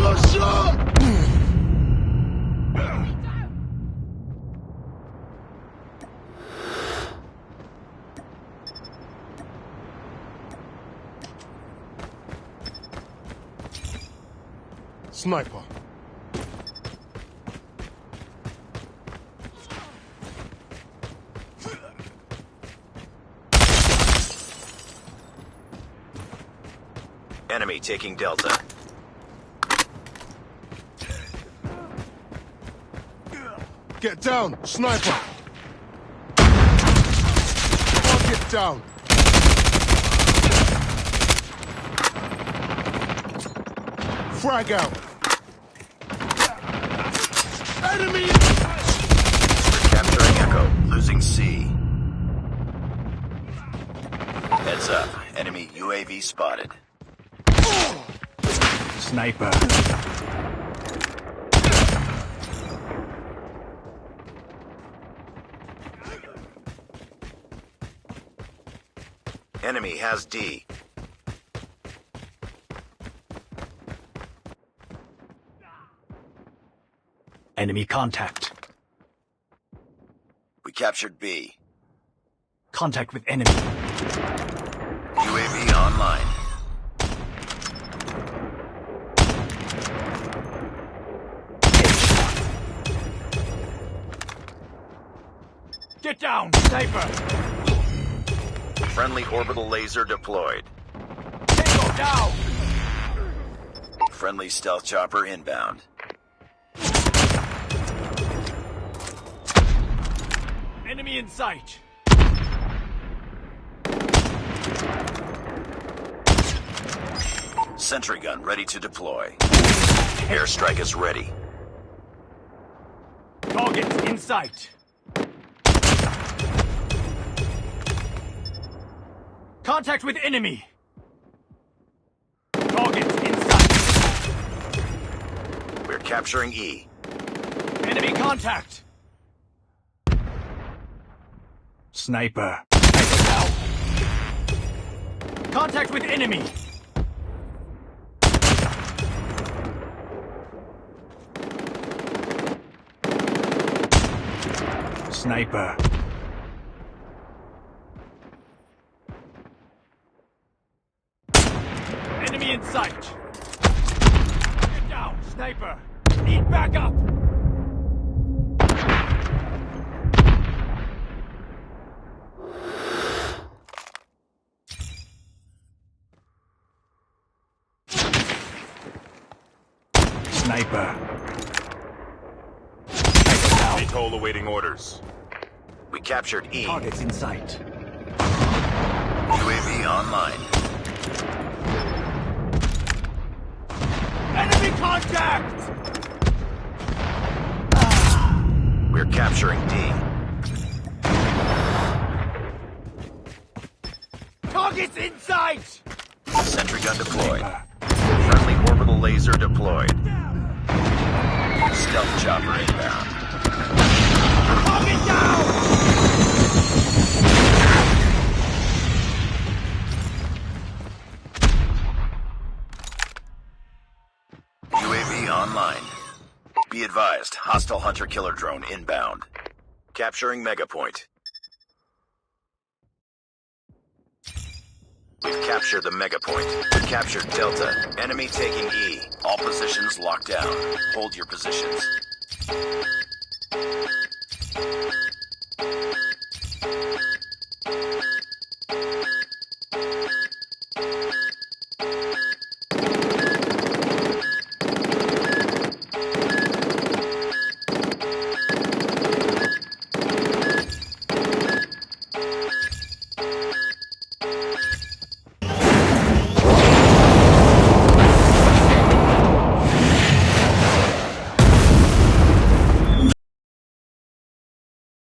Good shot! Sniper. Enemy taking Delta. Get down, sniper! Get down! Frag out! Enemy! Capturing Echo, losing C. Heads up, enemy UAV spotted. Sniper. Enemy has D. Enemy contact. We captured B. Contact with enemy. UAV online. Get down, sniper! Friendly orbital laser deployed. Tango down! Friendly stealth chopper inbound. Enemy in sight. Sentry gun ready to deploy. Airstrike is ready. Targets in sight. Contact with enemy. Targets in sight. We're capturing E. Enemy contact. Sniper. Sniper down. Contact with enemy. Sniper. Enemy in sight. Get down, sniper. Need backup. Sniper. Sniper down. Atoll awaiting orders. We captured E. Targets in sight. UAV online. Enemy contact! We're capturing D. Targets in sight! Sentry gun deployed. Friendly orbital laser deployed. Stealth chopper inbound. Target down! UAV online. Be advised, hostile hunter-killer drone inbound. Capturing Mega Point. We've captured the Mega Point. We've captured Delta. Enemy taking E. All positions locked down. Hold your positions.